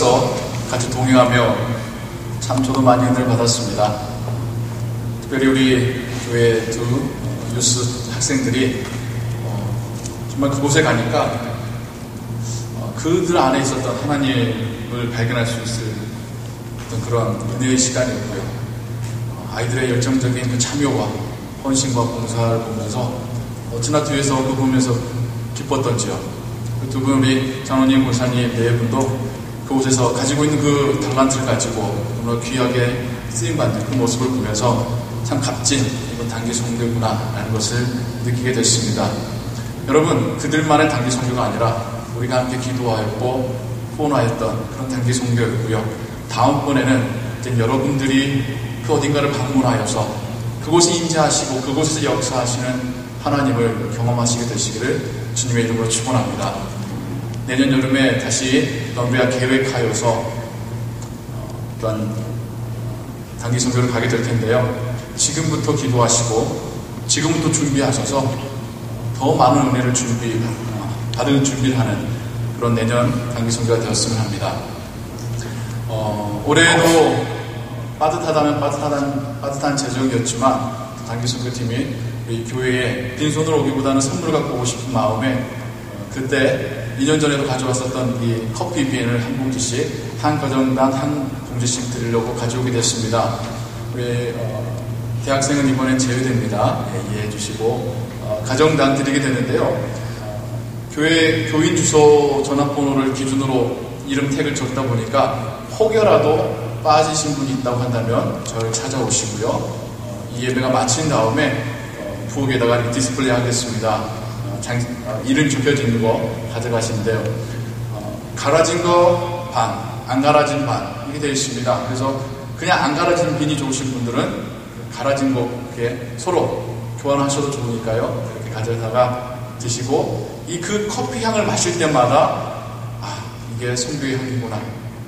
목사로서 같이 동행하며 참 저도 많이 은혜를 받았습니다. 특별히 우리 교회 두 유스 학생들이 정말 그곳에 가니까 그들 안에 있었던 하나님을 발견할 수 있을 어떤 그런 은혜의 시간이었고요. 아이들의 열정적인 그 참여와 헌신과 봉사를 보면서 어찌나 뒤에서 그 보면서 기뻤던지요. 그 두 분 우리 장로님, 목사님 네 분도 그곳에서 가지고 있는 그 달란트를 가지고 정말 귀하게 쓰임받는 그 모습을 보면서 참 값진 이건 단기 선교구나 라는 것을 느끼게 됐습니다. 여러분, 그들만의 단기 선교가 아니라 우리가 함께 기도하였고 후원하였던 그런 단기 선교였고요. 다음번에는 이제 여러분들이 그 어딘가를 방문하여서 그곳에 임재하시고 그곳에서 역사하시는 하나님을 경험하시게 되시기를 주님의 이름으로 축원합니다. 내년 여름에 다시 우리가 계획하여서 어떤 단기 선교를 가게 될 텐데요. 지금부터 기도하시고 지금부터 준비하셔서 더 많은 은혜를 받을 준비를 하는 그런 내년 단기 선교가 되었으면 합니다. 올해도 빠듯한 재정이었지만 단기 선교팀이 우리 교회에 빈손으로 오기보다는 선물을 갖고 오고 싶은 마음에 그때 2년 전에도 가져왔었던 이 커피 비엔을 한 봉지씩 한 가정당 한 봉지씩 드리려고 가져오게 됐습니다. 우리 대학생은 이번엔 제외됩니다. 이해해 주시고 가정당 드리게 되는데요. 교회 교인 주소 전화번호를 기준으로 이름 태그를 적다 보니까 혹여라도 빠지신 분이 있다고 한다면 저를 찾아오시고요. 이 예배가 마친 다음에 부엌에다가 디스플레이 하겠습니다. 이름 적혀져 있는 거 가져가시는데요. 갈아진 거 반, 안 갈아진 반 이렇게 되어 있습니다. 그래서 그냥 안 갈아진 빈이 좋으신 분들은 갈아진 거 이렇게 서로 교환하셔도 좋으니까요. 이렇게 가져다가 드시고 그 커피 향을 마실 때마다 이게 선교의 향이구나.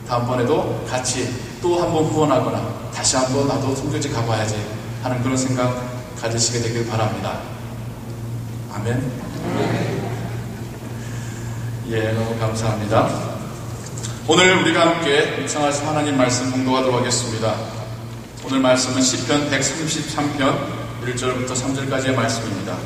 다음번에도 같이 또 한번 후원하거나 다시 한번 나도 선교지 가봐야지 하는 그런 생각 가지시게 되길 바랍니다. 아멘. 너무 감사합니다. 오늘 우리가 함께 묵상하신 하나님 말씀 공독하도록 하겠습니다. 오늘 말씀은 시편 133편 1절부터 3절까지의 말씀입니다.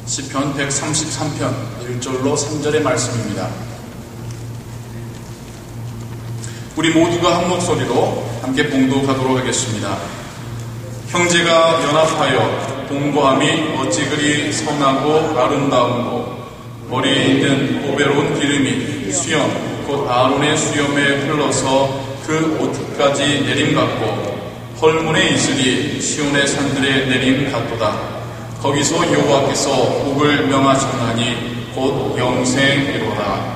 시편 133편 1절로 3절의 말씀입니다. 우리 모두가 한 목소리로 함께 봉독하도록 하겠습니다. 형제가 연합하여 동거함이 어찌 그리 선하고 아름다운고 머리에 있는 보배로운 기름이 수염 곧 아론의 수염에 흘러서 그 옷까지 내림 같고 헐문의 이슬이 시온의 산들에 내림 같도다. 거기서 여호와께서 복을 명하셨나니 곧 영생이로다.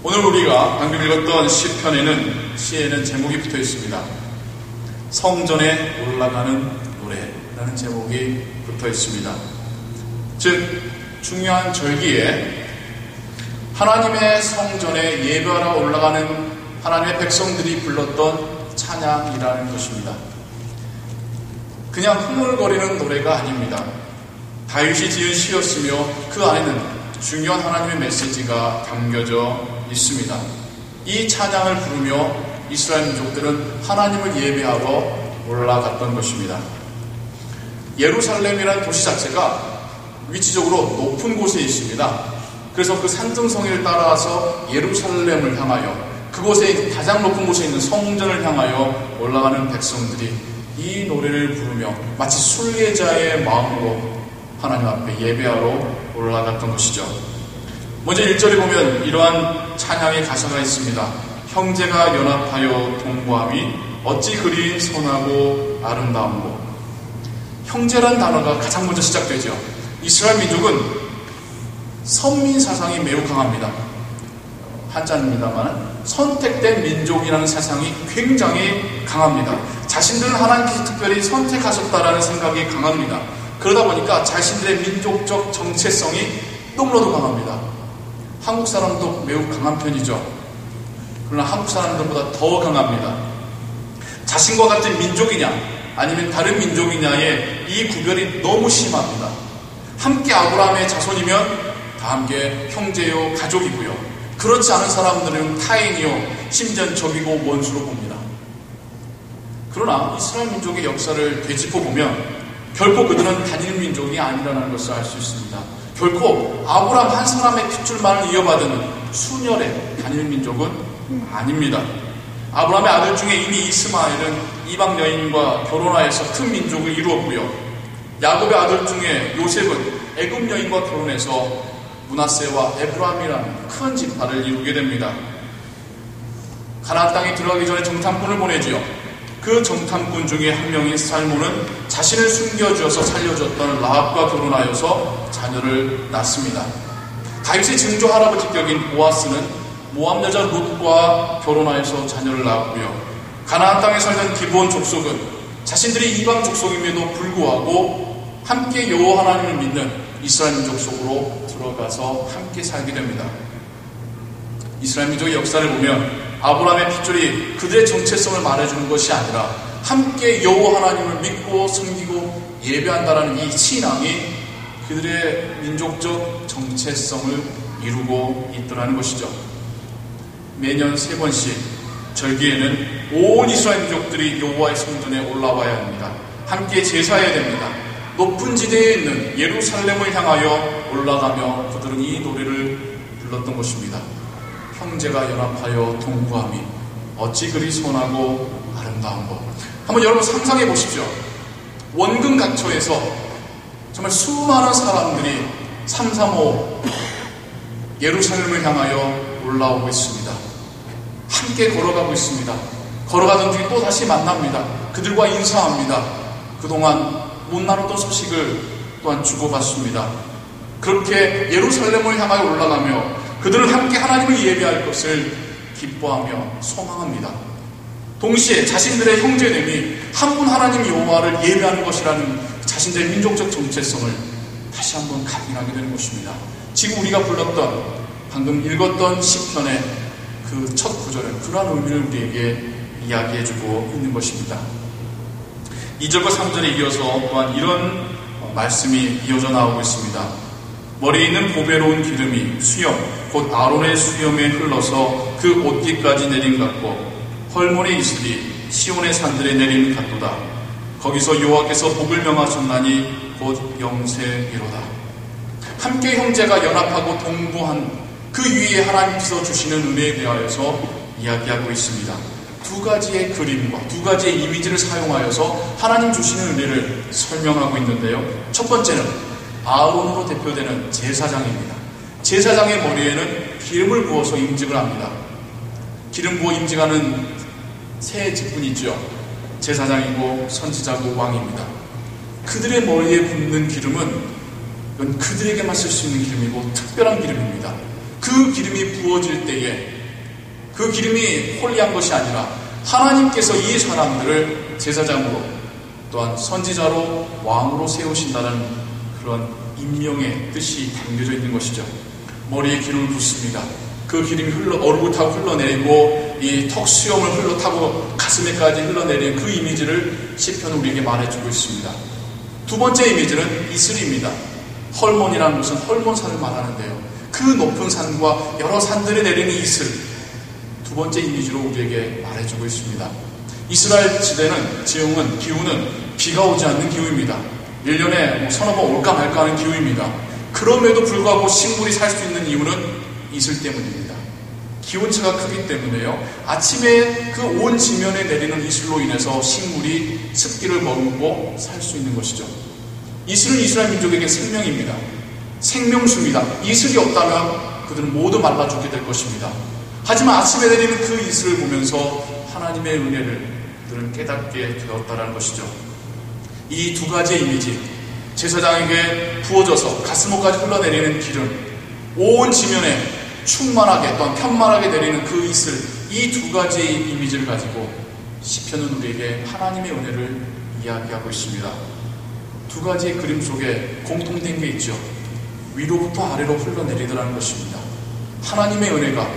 오늘 우리가 방금 읽었던 시편에는 제목이 붙어 있습니다. 성전에 올라가는 노래라는 제목이 붙어 있습니다. 즉 중요한 절기에 하나님의 성전에 예배하러 올라가는 하나님의 백성들이 불렀던 찬양이라는 것입니다. 그냥 흥얼거리는 노래가 아닙니다. 다윗이 지은 시였으며 그 안에는 중요한 하나님의 메시지가 담겨져 있습니다. 이 찬양을 부르며 이스라엘 민족들은 하나님을 예배하러 올라갔던 것입니다. 예루살렘이라는 도시 자체가 위치적으로 높은 곳에 있습니다. 그래서 그 산등성이를 따라서 예루살렘을 향하여 그곳에 가장 높은 곳에 있는 성전을 향하여 올라가는 백성들이 이 노래를 부르며 마치 순례자의 마음으로 하나님 앞에 예배하러 올라갔던 것이죠. 먼저 1절에 보면 이러한 찬양의 가사가 있습니다. 형제가 연합하여 동거함이 어찌 그리 선하고 아름다운고. 형제란 단어가 가장 먼저 시작되죠. 이스라엘 민족은 선민 사상이 매우 강합니다. 한자입니다만 선택된 민족이라는 사상이 굉장히 강합니다. 자신들은 하나님께서 특별히 선택하셨다라는 생각이 강합니다. 그러다 보니까 자신들의 민족적 정체성이 너무나도 강합니다. 한국 사람도 매우 강한 편이죠. 그러나 한국 사람들보다 더 강합니다. 자신과 같은 민족이냐 아니면 다른 민족이냐의 이 구별이 너무 심합니다. 함께 아브라함의 자손이면 다 함께 형제요 가족이고요. 그렇지 않은 사람들은 타인이요 심지어 적이고 원수로 봅니다. 그러나 이스라엘 민족의 역사를 되짚어보면 결코 그들은 단일 민족이 아니라는 것을 알 수 있습니다. 결코 아브라함 한 사람의 핏줄만을 이어받은 순혈의 단일 민족은 아닙니다. 아브라함의 아들 중에 이미 이스마엘은 이방 여인과 결혼하여서 큰 민족을 이루었고요. 야곱의 아들 중에 요셉은 애굽 여인과 결혼해서 므낫세와 에브라임이라는 큰 지파를 이루게 됩니다. 가나안 땅에 들어가기 전에 정탐꾼을 보내지요. 그 정탐꾼 중에 한 명인 살몬은 자신을 숨겨주어서 살려줬던 라합과 결혼하여서 자녀를 낳습니다. 다윗의 증조 할아버지 격인 보아스는 모압 여자 룻과 결혼하여서 자녀를 낳았고요. 가나안 땅에 살던 기브온 족속은 자신들이 이방 족속임에도 불구하고 함께 여호와 하나님을 믿는 이스라엘 민족 속으로 들어가서 함께 살게 됩니다. 이스라엘 민족의 역사를 보면 아브라함의 핏줄이 그들의 정체성을 말해주는 것이 아니라 함께 여호와 하나님을 믿고 섬기고 예배한다라는 이 신앙이 그들의 민족적 정체성을 이루고 있더라는 것이죠. 매년 3번씩 절기에는 온 이스라엘 민족들이 여호와의 성전에 올라와야 합니다. 함께 제사해야 됩니다. 높은 지대에 있는 예루살렘을 향하여 올라가며 그들은 이 노래를 불렀던 것입니다. 형제가 연합하여 동거함이 어찌 그리 선하고 아름다운 것. 한번 여러분 상상해 보십시오. 원근 각처에서 정말 수많은 사람들이 335 예루살렘을 향하여 올라오고 있습니다. 함께 걸어가고 있습니다. 걸어가던 중에 또 다시 만납니다. 그들과 인사합니다. 그동안 못 나눴던 소식을 또한 주고받습니다. 그렇게 예루살렘을 향하여 올라가며 그들은 함께 하나님을 예배할 것을 기뻐하며 소망합니다. 동시에 자신들의 형제됨이 한 분 하나님 여호와를 예배하는 것이라는 자신들의 민족적 정체성을 다시 한번 각인하게 되는 것입니다. 지금 우리가 불렀던 방금 읽었던 시편의 그 첫 구절은 그러한 의미를 우리에게 이야기해주고 있는 것입니다. 2절과 3절에 이어서 또한 이런 말씀이 이어져 나오고 있습니다. 머리에 있는 보배로운 기름이 수염 곧 아론의 수염에 흘러서 그 옷깃까지 내림 같고 헐몬의 이슬이 시온의 산들에 내림 같도다. 거기서 여호와께서 복을 명하셨나니 곧 영세이로다. 함께 형제가 연합하고 동거한 그 위에 하나님께서 주시는 은혜에 대하여서 이야기하고 있습니다. 두 가지의 그림과 두 가지의 이미지를 사용하여서 하나님 주시는 은혜를 설명하고 있는데요. 첫 번째는 아론으로 대표되는 제사장입니다. 제사장의 머리에는 기름을 부어서 임직을 합니다. 기름 부어 임직하는 세 직분이 있죠. 제사장이고 선지자고 왕입니다. 그들의 머리에 붓는 기름은 이건 그들에게만 쓸 수 있는 기름이고 특별한 기름입니다. 그 기름이 부어질 때에 그 기름이 홀리한 것이 아니라 하나님께서 이 사람들을 제사장으로 또한 선지자로 왕으로 세우신다는 그런 임명의 뜻이 담겨져 있는 것이죠. 머리에 기름을 붓습니다. 그 기름이 얼굴타고 흘러내리고 이 턱 수염을 흘러타고 가슴에까지 흘러내리는 그 이미지를 시편은 우리에게 말해주고 있습니다. 두 번째 이미지는 이슬입니다. 헐몬이라는 것은 헐몬산을 말하는데요. 그 높은 산과 여러 산들에 내리는 이슬, 두 번째 이미지로 우리에게 말해주고 있습니다. 이스라엘 지형은 기후는 비가 오지 않는 기후입니다. 1년에 서너 번 올까 말까 하는 기후입니다. 그럼에도 불구하고 식물이 살 수 있는 이유는 이슬 때문입니다. 기온차가 크기 때문에요. 아침에 그 온 지면에 내리는 이슬로 인해서 식물이 습기를 머금고 살 수 있는 것이죠. 이슬은 이스라엘 민족에게 생명입니다. 생명수입니다. 이슬이 없다면 그들은 모두 말라 죽게 될 것입니다. 하지만 아침에 내리는 그 이슬을 보면서 하나님의 은혜를 그들은 깨닫게 되었다는 것이죠. 이 두 가지의 이미지, 제사장에게 부어져서 가슴목까지 흘러내리는 기름, 온 지면에 충만하게 또한 편만하게 내리는 그 이슬, 이 두 가지의 이미지를 가지고 시편은 우리에게 하나님의 은혜를 이야기하고 있습니다. 두 가지의 그림 속에 공통된 게 있죠. 위로부터 아래로 흘러내리더라는 것입니다. 하나님의 은혜가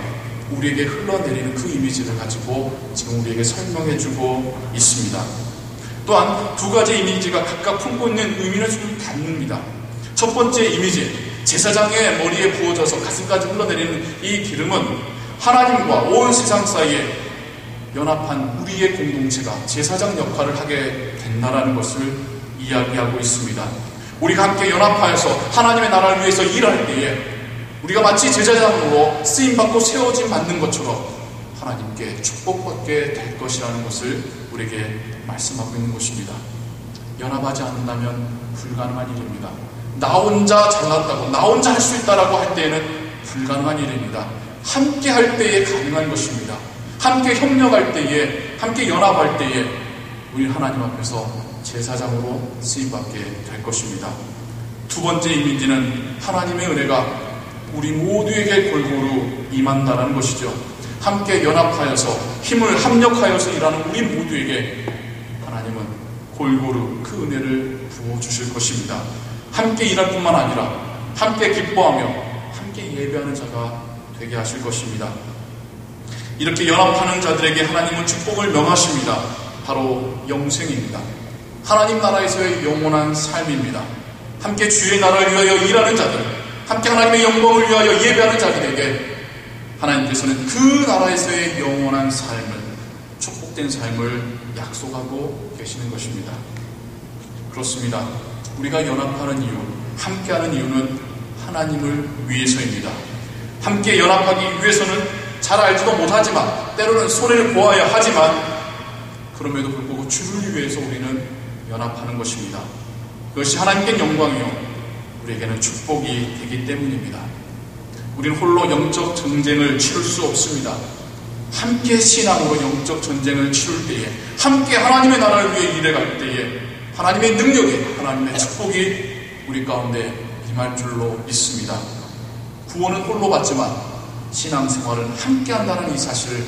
우리에게 흘러내리는 그 이미지를 가지고 지금 우리에게 설명해주고 있습니다. 또한 두 가지 이미지가 각각 품고 있는 의미는 좀 다릅니다. 첫 번째 이미지, 제사장의 머리에 부어져서 가슴까지 흘러내리는 이 기름은 하나님과 온 세상 사이에 연합한 우리의 공동체가 제사장 역할을 하게 된다는 것을 이야기하고 있습니다. 우리가 함께 연합하여서 하나님의 나라를 위해서 일할 때에 우리가 마치 제사장으로 쓰임받고 세워짐 받는 것처럼 하나님께 축복받게 될 것이라는 것을 우리에게 말씀하고 있는 것입니다. 연합하지 않는다면 불가능한 일입니다. 나 혼자 잘났다고, 나 혼자 할 수 있다라고 할 때에는 불가능한 일입니다. 함께 할 때에 가능한 것입니다. 함께 협력할 때에, 함께 연합할 때에 우리 하나님 앞에서 제사장으로 쓰임받게 될 것입니다. 두 번째 이미지는 하나님의 은혜가 우리 모두에게 골고루 임한다는 것이죠. 함께 연합하여서 힘을 합력하여서 일하는 우리 모두에게 하나님은 골고루 그 은혜를 부어주실 것입니다. 함께 일할 뿐만 아니라 함께 기뻐하며 함께 예배하는 자가 되게 하실 것입니다. 이렇게 연합하는 자들에게 하나님은 축복을 명하십니다. 바로 영생입니다. 하나님 나라에서의 영원한 삶입니다. 함께 주의 나라를 위하여 일하는 자들, 함께 하나님의 영광을 위하여 예배하는 자들에게 하나님께서는 그 나라에서의 영원한 삶을, 축복된 삶을 약속하고 계시는 것입니다. 그렇습니다. 우리가 연합하는 이유, 함께하는 이유는 하나님을 위해서입니다. 함께 연합하기 위해서는 잘 알지도 못하지만 때로는 손해를 보아야 하지만 그럼에도 불구하고 주를 위해서 우리는 연합하는 것입니다. 그것이 하나님께 영광이요 우리에게는 축복이 되기 때문입니다. 우리는 홀로 영적 전쟁을 치룰 수 없습니다. 함께 신앙으로 영적 전쟁을 치룰 때에, 함께 하나님의 나라를 위해 일해갈 때에 하나님의 능력이, 하나님의 축복이 우리 가운데 임할 줄로 믿습니다. 구원은 홀로 받지만 신앙생활은 함께 한다는 이 사실을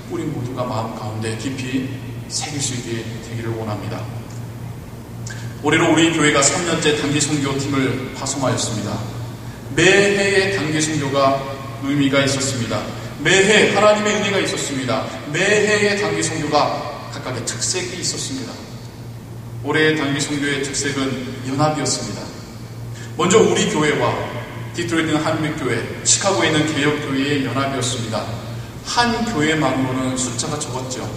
우리 모두가 마음 가운데 깊이 새길 수 있게 되기를 원합니다. 올해로 우리 교회가 3년째 단기 선교팀을 파송하였습니다. 매해의 단기 선교가 의미가 있었습니다. 매해 하나님의 은혜가 있었습니다. 매해의 단기 선교가 각각의 특색이 있었습니다. 올해의 단기 선교의 특색은 연합이었습니다. 먼저 우리 교회와 디트로이트 있는 한국교회, 시카고에 있는 개혁교회의 연합이었습니다. 한 교회만으로는 숫자가 적었죠.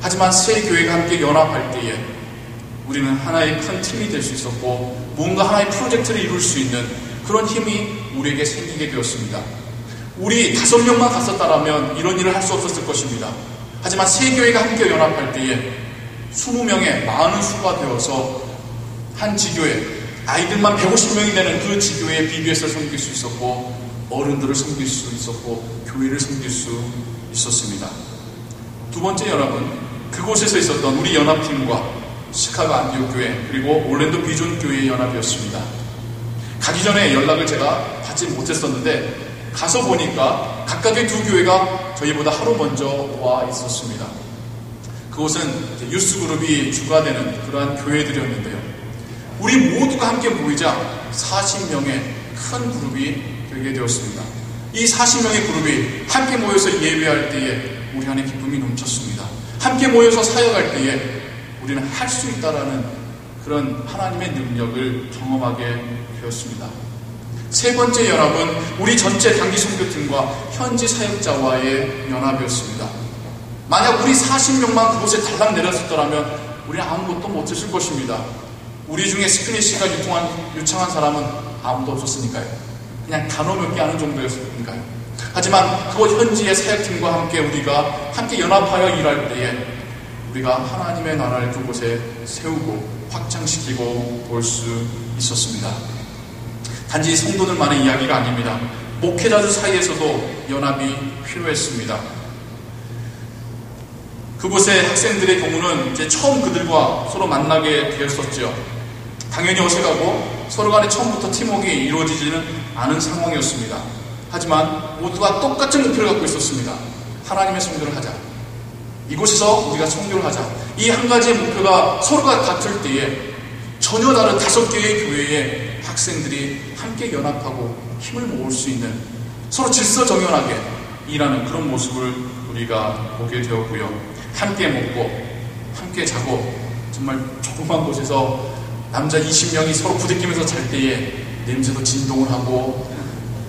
하지만 세 교회가 함께 연합할 때에 우리는 하나의 큰 팀이 될 수 있었고 뭔가 하나의 프로젝트를 이룰 수 있는 그런 힘이 우리에게 생기게 되었습니다. 우리 5명만 갔었다라면 이런 일을 할 수 없었을 것입니다. 하지만 세 교회가 함께 연합할 때에 20명의 많은 수가 되어서 한 지교회, 아이들만 150명이 되는 그 지교회의 BBS를 섬길 수 있었고 어른들을 섬길 수 있었고 교회를 섬길 수 있었습니다. 두 번째 연합은 그곳에서 있었던 우리 연합팀과 시카고 안디옥교회 그리고 올랜도 비전교회의 연합이었습니다. 가기 전에 연락을 제가 받지 못했었는데 가서 보니까 각각의 두 교회가 저희보다 하루 먼저 와 있었습니다. 그곳은 유스그룹이 주가 되는 그러한 교회들이었는데요. 우리 모두가 함께 모이자 40명의 큰 그룹이 되게 되었습니다. 이 40명의 그룹이 함께 모여서 예배할 때에 우리 안에 기쁨이 넘쳤습니다. 함께 모여서 사역할 때에 우리는 할 수 있다라는 그런 하나님의 능력을 경험하게 되었습니다. 세 번째 연합은 우리 전체 단기 선교팀과 현지 사역자와의 연합이었습니다. 만약 우리 40명만 그곳에 달랑 내렸었더라면 우리는 아무것도 못했을 것입니다. 우리 중에 스피니시가 유창한 사람은 아무도 없었으니까요. 그냥 단어 몇 개 아는 정도였으니까요. 하지만 그곳 현지의 사역팀과 함께 우리가 함께 연합하여 일할 때에 우리가 하나님의 나라를 그곳에 세우고 확장시키고 볼 수 있었습니다. 단지 성도들만의 이야기가 아닙니다. 목회자들 사이에서도 연합이 필요했습니다. 그곳의 학생들의 경우는 이제 처음 그들과 서로 만나게 되었었죠. 당연히 어색하고 서로 간에 처음부터 팀워크가 이루어지지는 않은 상황이었습니다. 하지만 모두가 똑같은 목표를 갖고 있었습니다. 하나님의 선교를 하자. 이곳에서 우리가 선교를 하자. 이 한 가지의 목표가 서로가 같을 때에 전혀 다른 5개의 교회의 학생들이 함께 연합하고 힘을 모을 수 있는 서로 질서정연하게 일하는 그런 모습을 우리가 보게 되었고요. 함께 먹고 함께 자고 정말 조그만 곳에서 남자 20명이 서로 부대끼면서 잘 때에 냄새도 진동을 하고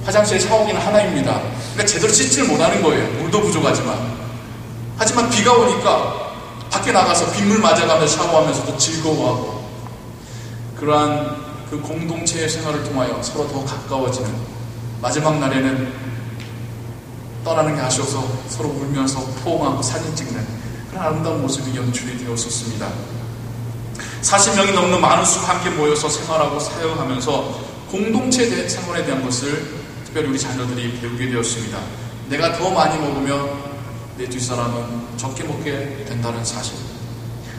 화장실에 샤워기는 하나입니다. 그러니까 제대로 씻지를 못하는 거예요. 물도 부족하지만. 하지만 비가 오니까 밖에 나가서 빗물 맞아가며 샤워하면서도 즐거워하고, 그러한 그 공동체의 생활을 통하여 서로 더 가까워지는, 마지막 날에는 떠나는 게 아쉬워서 서로 울면서 포옹하고 사진 찍는 그런 아름다운 모습이 연출이 되었었습니다. 40명이 넘는 많은 수가 함께 모여서 생활하고 사역하면서 공동체 생활에 대한 것을 특별히 우리 자녀들이 배우게 되었습니다. 내가 더 많이 먹으면 내 뒷사람은 적게 먹게 된다는 사실,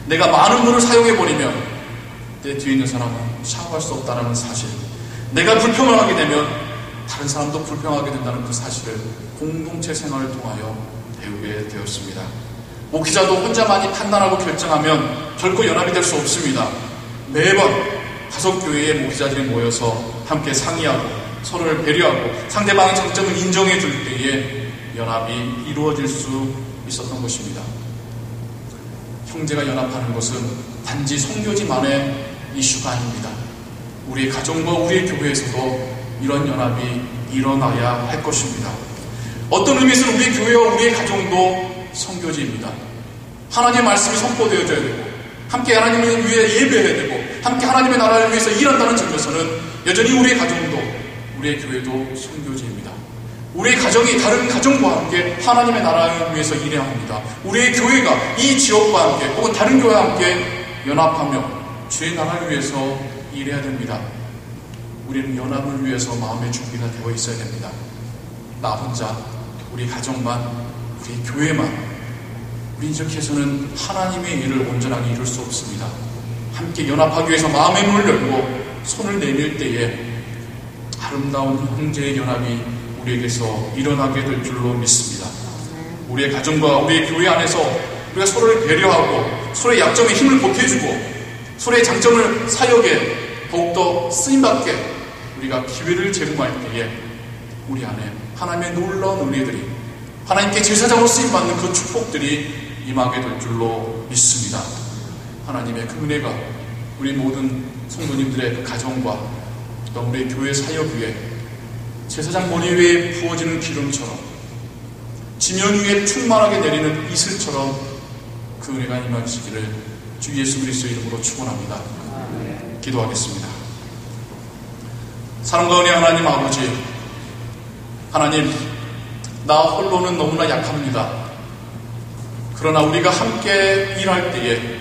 내가 많은 물을 사용해버리면 내 뒤에 있는 사람은 샤워할 수 없다는 사실, 내가 불평을 하게 되면 다른 사람도 불평하게 된다는 그 사실을 공동체 생활을 통하여 배우게 되었습니다. 목회자도 혼자만이 판단하고 결정하면 결코 연합이 될 수 없습니다. 매번 다섯 교회의 목회자들이 모여서 함께 상의하고 서로를 배려하고 상대방의 장점을 인정해 줄 때에 연합이 이루어질 수 있었던 것입니다. 형제가 연합하는 것은 단지 선교지만의 이슈가 아닙니다. 우리의 가정과 우리의 교회에서도 이런 연합이 일어나야 할 것입니다. 어떤 의미에서는 우리의 교회와 우리의 가정도 선교지입니다. 하나님의 말씀이 선포되어져야 되고, 함께 하나님을 위해 예배해야 되고, 함께 하나님의 나라를 위해서 일한다는 점에서는 여전히 우리의 가정도 우리의 교회도 선교지입니다. 우리의 가정이 다른 가정과 함께 하나님의 나라를 위해서 일해야 합니다. 우리의 교회가 이 지역과 함께 혹은 다른 교회와 함께 연합하며 주의 나라를 위해서 일해야 됩니다. 우리는 연합을 위해서 마음의 준비가 되어 있어야 됩니다. 나 혼자, 우리 가정만, 우리 교회만, 우리 이렇게 해서는 하나님의 일을 온전하게 이룰 수 없습니다. 함께 연합하기 위해서 마음의 문을 열고 손을 내밀 때에 아름다운 형제의 연합이 우리에게서 일어나게 될 줄로 믿습니다. 우리의 가정과 우리의 교회 안에서 우리가 서로를 배려하고 서로의 약점에 힘을 보태주고 서로의 장점을 사역에 더욱더 쓰임받게 우리가 기회를 제공할 때에 우리 안에 하나님의 놀라운 은혜들이, 하나님께 제사장으로 쓰임받는 그 축복들이 임하게 될 줄로 믿습니다. 하나님의 그 은혜가 우리 모든 성도님들의 그 가정과 또 우리의 교회 사역 위에 제사장 머리 위에 부어지는 기름처럼, 지면 위에 충만하게 내리는 이슬처럼 그 은혜가 임하시기를 주 예수 그리스도의 이름으로 축원합니다. 기도하겠습니다. 사랑과 은혜 하나님 아버지, 하나님, 나 홀로는 너무나 약합니다. 그러나 우리가 함께 일할 때에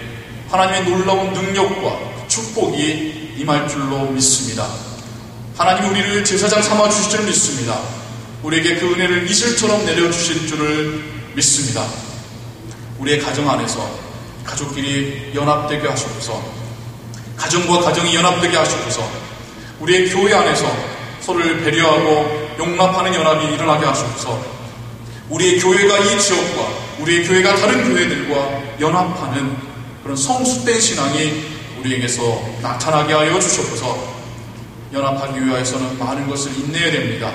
하나님의 놀라운 능력과 축복이 임할 줄로 믿습니다. 하나님이 우리를 제사장 삼아 주실 줄 믿습니다. 우리에게 그 은혜를 이슬처럼 내려주실 줄을 믿습니다. 우리의 가정 안에서 가족끼리 연합되게 하셔서, 가정과 가정이 연합되게 하셔서, 우리의 교회 안에서 서로를 배려하고 용납하는 연합이 일어나게 하셔서, 우리의 교회가 이 지역과 우리의 교회가 다른 교회들과 연합하는 그런 성숙된 신앙이 우리에게서 나타나게 하여 주셔서, 연합하기 위해서는 많은 것을 인내해야 됩니다.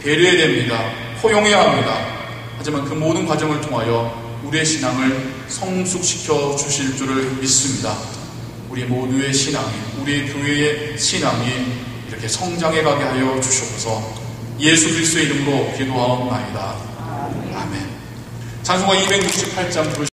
배려해야 됩니다. 포용해야 합니다. 하지만 그 모든 과정을 통하여 우리의 신앙을 성숙시켜 주실 줄을 믿습니다. 우리 모두의 신앙이, 우리의 교회의 신앙이 이렇게 성장해 가게 하여 주셔서 예수 그리스도의 이름으로 기도하옵나이다. 아멘. 찬송가 268장